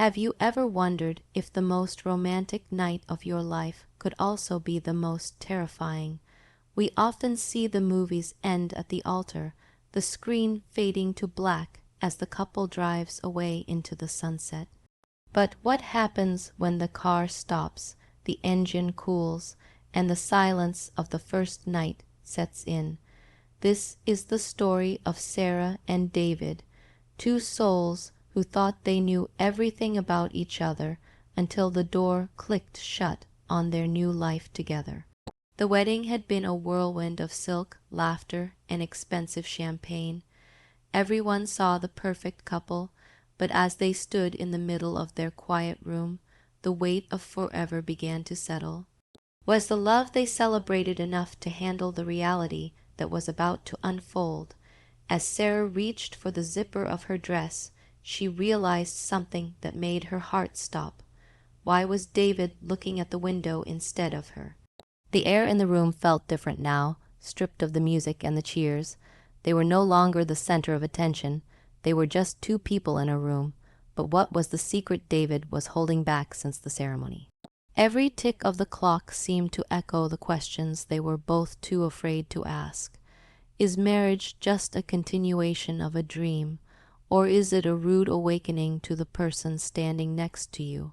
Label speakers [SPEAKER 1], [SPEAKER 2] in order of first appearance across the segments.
[SPEAKER 1] Have you ever wondered if the most romantic night of your life could also be the most terrifying? We often see the movies end at the altar, the screen fading to black as the couple drives away into the sunset. But what happens when the car stops, the engine cools, and the silence of the first night sets in? This is the story of Sarah and David, two souls who thought they knew everything about each other until the door clicked shut on their new life together. The wedding had been a whirlwind of silk, laughter, and expensive champagne. Everyone saw the perfect couple, but as they stood in the middle of their quiet room, the weight of forever began to settle. Was the love they celebrated enough to handle the reality that was about to unfold? As Sarah reached for the zipper of her dress, she realized something that made her heart stop. Why was David looking at the window instead of her? The air in the room felt different now, stripped of the music and the cheers. They were no longer the center of attention. They were just two people in a room. But what was the secret David was holding back since the ceremony? Every tick of the clock seemed to echo the questions they were both too afraid to ask. Is marriage just a continuation of a dream, or is it a rude awakening to the person standing next to you?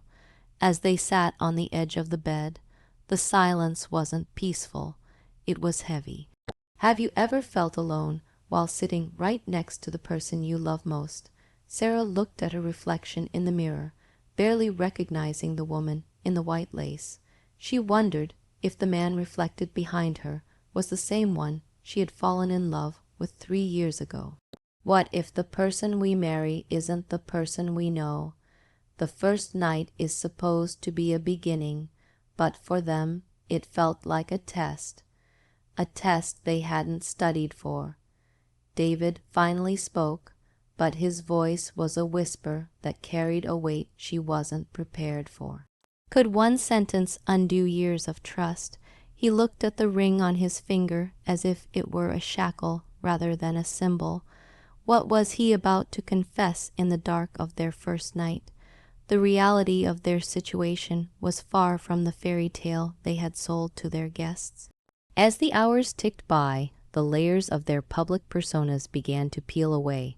[SPEAKER 1] As they sat on the edge of the bed, the silence wasn't peaceful, it was heavy. Have you ever felt alone while sitting right next to the person you love most? Sarah looked at her reflection in the mirror, barely recognizing the woman in the white lace. She wondered if the man reflected behind her was the same one she had fallen in love with 3 years ago. What if the person we marry isn't the person we know? The first night is supposed to be a beginning, but for them it felt like a test they hadn't studied for. David finally spoke, but his voice was a whisper that carried a weight she wasn't prepared for. Could one sentence undo years of trust? He looked at the ring on his finger as if it were a shackle rather than a symbol. What was he about to confess in the dark of their first night? The reality of their situation was far from the fairy tale they had sold to their guests. As the hours ticked by, the layers of their public personas began to peel away.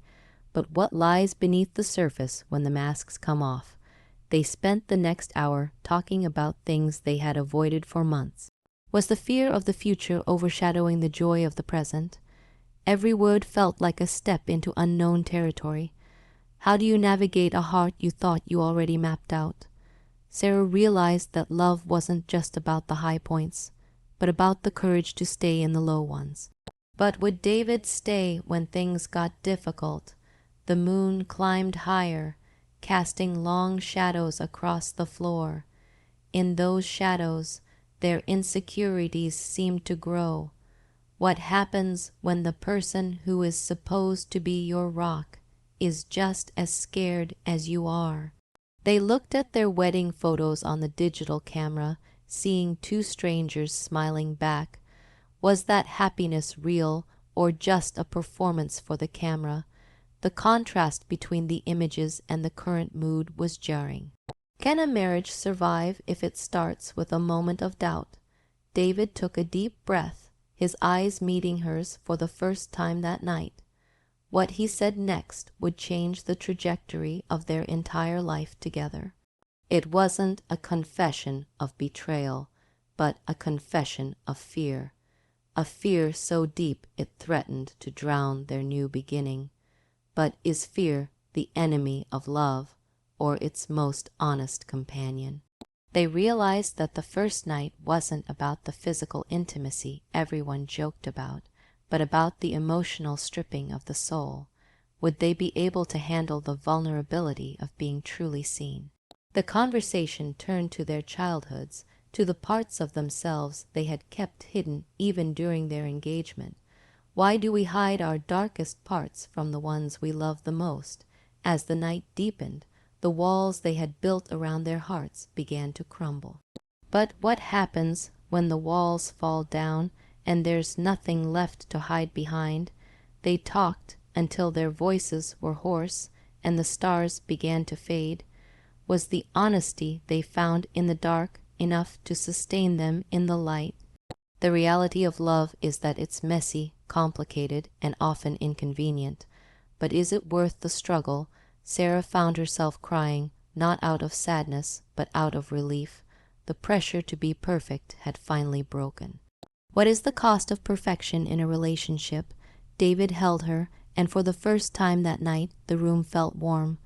[SPEAKER 1] But what lies beneath the surface when the masks come off? They spent the next hour talking about things they had avoided for months. Was the fear of the future overshadowing the joy of the present? Every word felt like a step into unknown territory. How do you navigate a heart you thought you already mapped out? Sarah realized that love wasn't just about the high points, but about the courage to stay in the low ones. But would David stay when things got difficult? The moon climbed higher, casting long shadows across the floor. In those shadows, their insecurities seemed to grow. What happens when the person who is supposed to be your rock is just as scared as you are? They looked at their wedding photos on the digital camera, seeing two strangers smiling back. Was that happiness real or just a performance for the camera? The contrast between the images and the current mood was jarring. Can a marriage survive if it starts with a moment of doubt? David took a deep breath, his eyes meeting hers for the first time that night. What he said next would change the trajectory of their entire life together. It wasn't a confession of betrayal, but a confession of fear. A fear so deep it threatened to drown their new beginning. But is fear the enemy of love, or its most honest companion? They realized that the first night wasn't about the physical intimacy everyone joked about, but about the emotional stripping of the soul. Would they be able to handle the vulnerability of being truly seen? The conversation turned to their childhoods, to the parts of themselves they had kept hidden even during their engagement. Why do we hide our darkest parts from the ones we love the most? As the night deepened, the walls they had built around their hearts began to crumble. But what happens when the walls fall down and there's nothing left to hide behind? They talked until their voices were hoarse and the stars began to fade. Was the honesty they found in the dark enough to sustain them in the light? The reality of love is that it's messy, complicated, and often inconvenient. But is it worth the struggle? Sarah found herself crying, not out of sadness, but out of relief. The pressure to be perfect had finally broken. What is the cost of perfection in a relationship? David held her, and for the first time that night the room felt warm.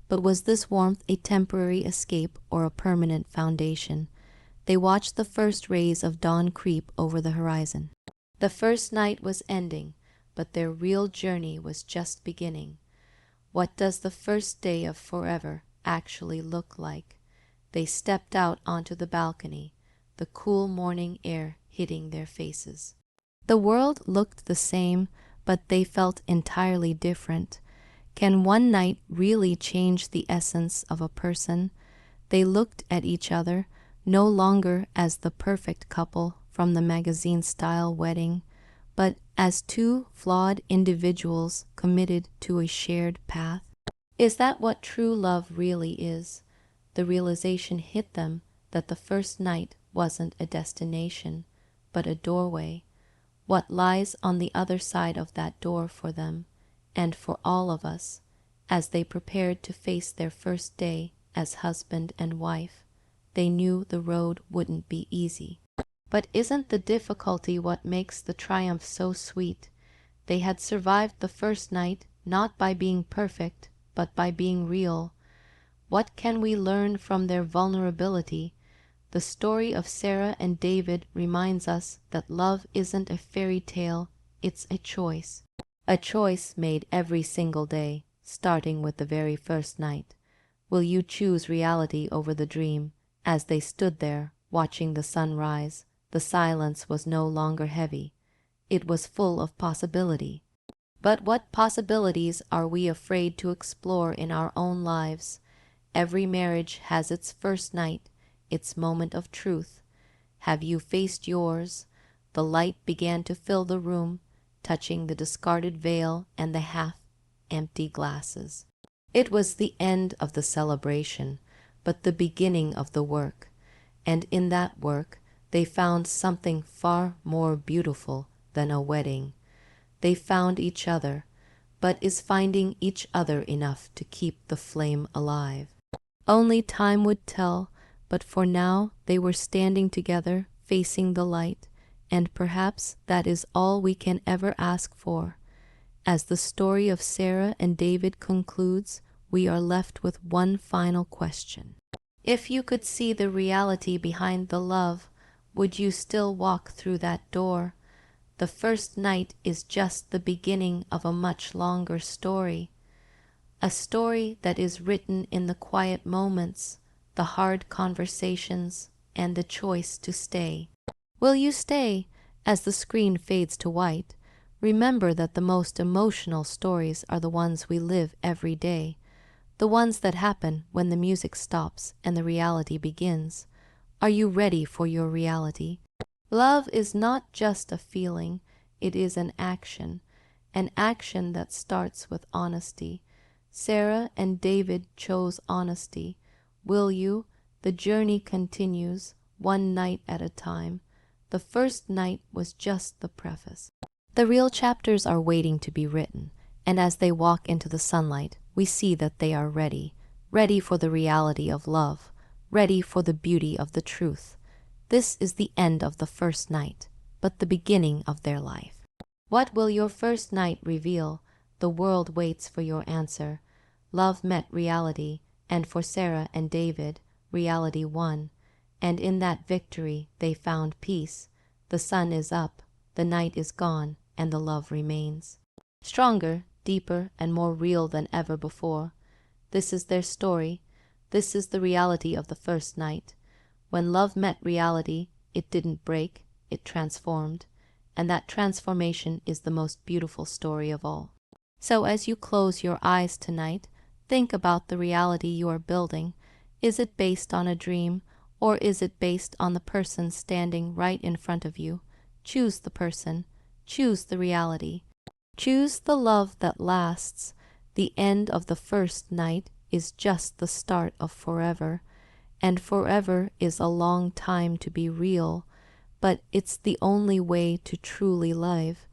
[SPEAKER 1] But was this warmth a temporary escape or a permanent foundation? They watched the first rays of dawn creep over the horizon. The first night was ending, but their real journey was just beginning. What does the first day of forever actually look like? They stepped out onto the balcony, the cool morning air hitting their faces. The world looked the same, but they felt entirely different. Can one night really change the essence of a person? They looked at each other, no longer as the perfect couple from the magazine-style wedding, but as two flawed individuals committed to a shared path. Is that what true love really is? The realization hit them that the first night wasn't a destination, but a doorway. What lies on the other side of that door for them, and for all of us, as they prepared to face their first day as husband and wife? They knew the road wouldn't be easy. But isn't the difficulty what makes the triumph so sweet? They had survived the first night not by being perfect, but by being real. What can we learn from their vulnerability? The story of Sarah and David reminds us that love isn't a fairy tale, it's a choice. A choice made every single day, starting with the very first night. Will you choose reality over the dream? As they stood there, watching the sun rise, the silence was no longer heavy. It was full of possibility. But what possibilities are we afraid to explore in our own lives? Every marriage has its first night, its moment of truth. Have you faced yours? The light began to fill the room, touching the discarded veil and the half-empty glasses. It was the end of the celebration, but the beginning of the work. And in that work, they found something far more beautiful than a wedding. They found each other, but is finding each other enough to keep the flame alive? Only time would tell, but for now they were standing together, facing the light, and perhaps that is all we can ever ask for. As the story of Sarah and David concludes, we are left with one final question. If you could see the reality behind the love, would you still walk through that door? The first night is just the beginning of a much longer story. A story that is written in the quiet moments, the hard conversations, and the choice to stay. Will you stay? As the screen fades to white, remember that the most emotional stories are the ones we live every day, the ones that happen when the music stops and the reality begins. Are you ready for your reality? Love is not just a feeling, it is an action that starts with honesty. Sarah and David chose honesty. Will you? The journey continues, one night at a time. The first night was just the preface. The real chapters are waiting to be written, and as they walk into the sunlight, we see that they are ready, ready for the reality of love, ready for the beauty of the truth. This is the end of the first night, but the beginning of their life. What will your first night reveal? The world waits for your answer. Love met reality, and for Sarah and David, reality won. And in that victory they found peace. The sun is up, the night is gone, and the love remains. Stronger, deeper, and more real than ever before. This is their story. This is the reality of the first night. When love met reality, it didn't break, it transformed. And that transformation is the most beautiful story of all. So as you close your eyes tonight, think about the reality you are building. Is it based on a dream, or is it based on the person standing right in front of you? Choose the person. Choose the reality. Choose the love that lasts. The end of the first night is just the start of forever, and forever is a long time to be real, but it's the only way to truly live.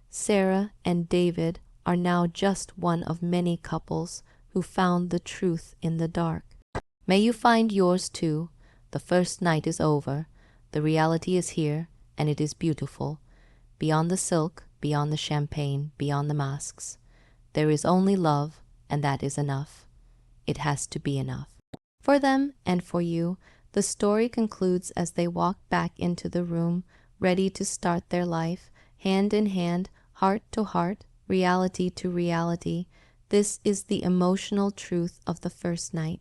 [SPEAKER 1] Sarah and David are now just one of many couples who found the truth in the dark. May you find yours too. The first night is over. The reality is here, and it is beautiful. Beyond the silk, beyond the champagne, beyond the masks, there is only love, and that is enough. It has to be enough. For them and for you, the story concludes as they walk back into the room, ready to start their life, hand in hand, heart to heart, reality to reality. This is the emotional truth of the first night.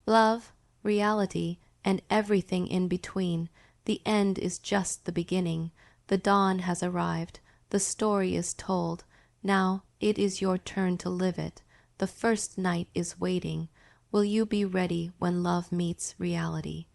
[SPEAKER 1] Love, reality, and everything in between. The end is just the beginning. The dawn has arrived. The story is told. Now it is your turn to live it. The first night is waiting. Will you be ready when love meets reality?